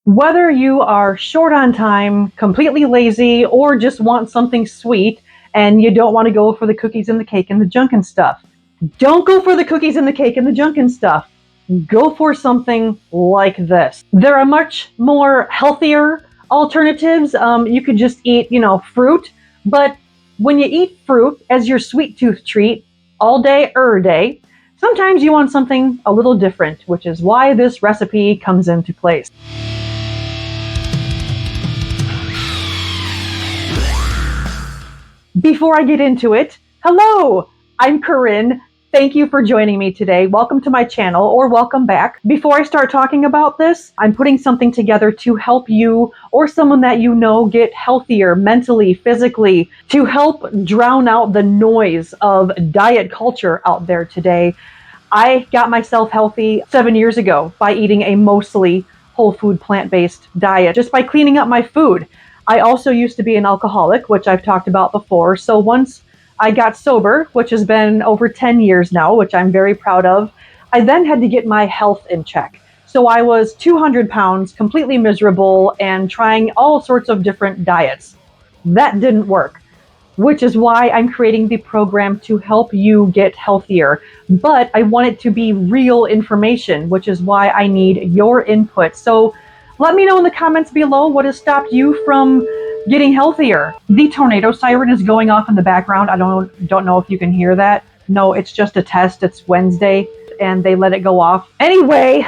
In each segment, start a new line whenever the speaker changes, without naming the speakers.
Whether you are short on time, completely lazy, or just want something sweet and you don't want to go for the cookies and the cake and the junk and stuff, don't go for the cookies and the cake and the junk and stuff. Go for something like this. There are much more healthier alternatives. You could just eat, fruit, but when you eat fruit as your sweet tooth treat all day, day, sometimes you want something a little different, which is why this recipe comes into place. Before I get into it, hello, I'm Corinne. Thank you for joining me today. Welcome to my channel, or welcome back. Before I start talking about this, I'm putting something together to help you or someone that you know get healthier mentally, physically, to help drown out the noise of diet culture out there today. I got myself healthy 7 years ago by eating a mostly whole food plant-based diet, just by cleaning up my food. I also used to be an alcoholic, which I've talked about before. So once I got sober, which has been over 10 years now, which I'm very proud of, I then had to get my health in check. So I was 200 pounds, completely miserable, and trying all sorts of different diets. That didn't work, which is why I'm creating the program to help you get healthier. But I want it to be real information, which is why I need your input. So let me know in the comments below what has stopped you from getting healthier. The tornado siren is going off in the background. I don't know if you can hear that. No, it's just a test. It's Wednesday and they let it go off. Anyway,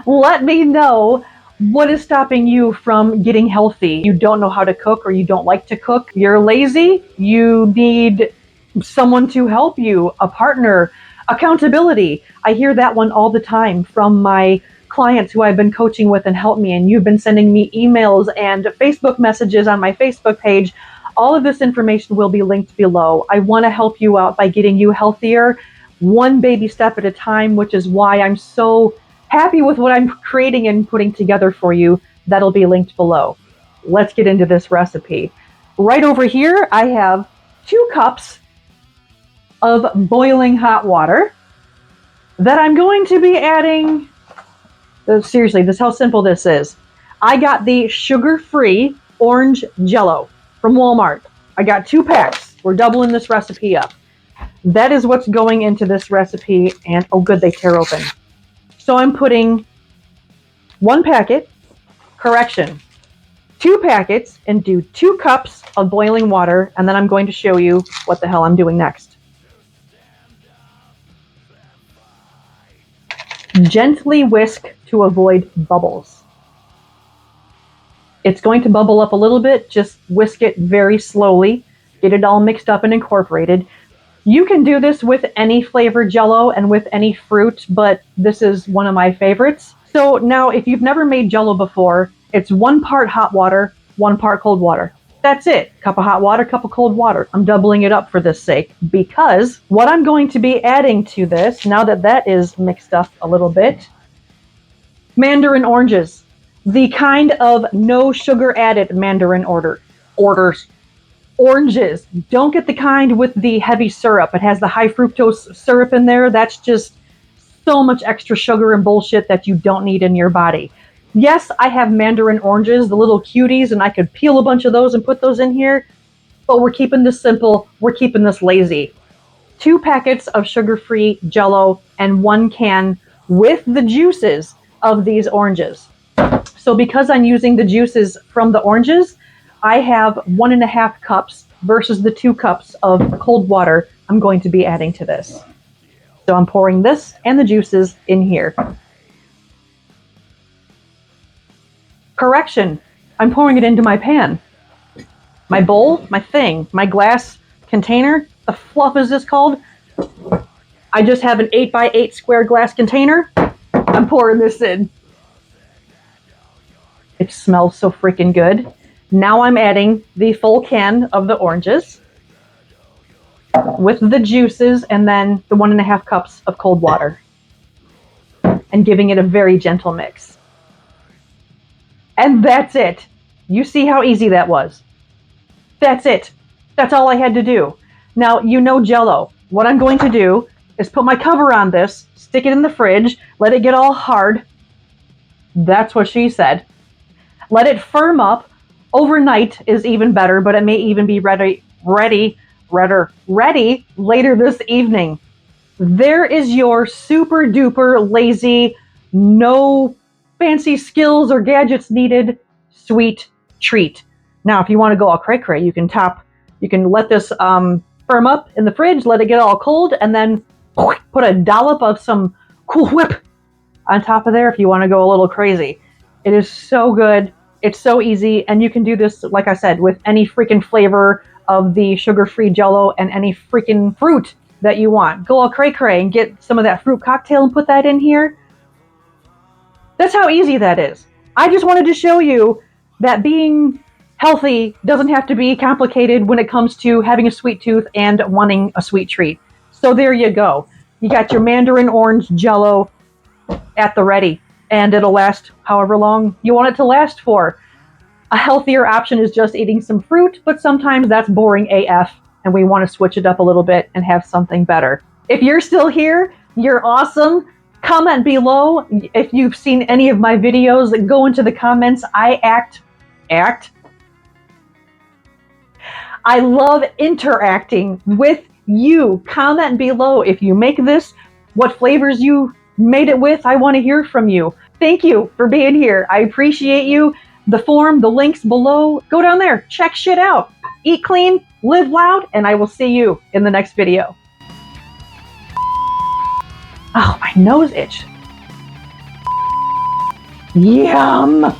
let me know what is stopping you from getting healthy. You don't know how to cook, or you don't like to cook. You're lazy. You need someone to help you, a partner, accountability. I hear that one all the time from my clients who I've been coaching with and help me, and you've been sending me emails and Facebook messages on my Facebook page. All of this information will be linked below. I want to help you out by getting you healthier, one baby step at a time, which is why I'm so happy with what I'm creating and putting together for you. That'll be linked below. Let's get into this recipe. Right over here, I have 2 cups of boiling hot water that I'm going to be adding. Seriously, this is how simple this is. I got the sugar-free orange Jello from Walmart. I got 2 packs. We're doubling this recipe up. That is what's going into this recipe, and oh good, they tear open. So I'm putting 1 packet, 2 packets into 2 cups of boiling water, and then I'm going to show you what the hell I'm doing next. Gently whisk to avoid bubbles. It's going to bubble up a little bit. Just whisk it very slowly. Get it all mixed up and incorporated. You can do this with any flavored Jello and with any fruit, but this is one of my favorites. So now, if you've never made Jello before, it's 1 part hot water, 1 part cold water. That's it. Cup of hot water, cup of cold water. I'm doubling it up for this sake, because what I'm going to be adding to this, now that that is mixed up a little bit, mandarin oranges. The kind of no sugar added mandarin oranges. Don't get the kind with the heavy syrup. It has the high fructose syrup in there. That's just so much extra sugar and bullshit that you don't need in your body. Yes, I have mandarin oranges, the little cuties, and I could peel a bunch of those and put those in here, but we're keeping this simple. We're keeping this lazy. 2 packets of sugar-free Jello and 1 can with the juices of these oranges. So because I'm using the juices from the oranges, I have 1.5 cups versus the 2 cups of cold water I'm going to be adding to this. So I'm pouring this and the juices in here. Correction, I'm pouring it into my pan. My bowl, my thing, my glass container, the fluff is this called? I just have an 8x8 square glass container. I'm pouring this in. It smells so freaking good. Now I'm adding the full can of the oranges with the juices and then the 1.5 cups of cold water, and giving it a very gentle mix. And that's it. You see how easy that was. That's it. That's all I had to do. Now, you know Jello. What I'm going to do is put my cover on this, stick it in the fridge, let it get all hard, That's what she said. Let it firm up. Overnight is even better, but it may even be ready later this evening. There is your super duper lazy, no fancy skills or gadgets needed sweet treat. Now, if you want to go all cray cray, you can let this firm up in the fridge, let it get all cold, and then put a dollop of some Cool Whip on top of there if you want to go a little crazy. It is so good. It's so easy, and you can do this, like I said, with any freaking flavor of the sugar-free Jell-O and any freaking fruit that you want. Go all cray-cray and get some of that fruit cocktail and put that in here. That's how easy that is. I just wanted to show you that being healthy doesn't have to be complicated when it comes to having a sweet tooth and wanting a sweet treat. So there you go. You got your mandarin orange Jell-O at the ready, and it'll last however long you want it to last for. A healthier option is just eating some fruit, but sometimes that's boring AF, and we want to switch it up a little bit and have something better. If you're still here, you're awesome. Comment below if you've seen any of my videos. Go into the comments. I love interacting with you. Comment below if you make this, what flavors you made it with. I want to hear from you. Thank you for being here. I appreciate you. The form, the links below. Go down there. Check shit out. Eat clean, live loud, and I will see you in the next video. Oh, my nose itch. Yum!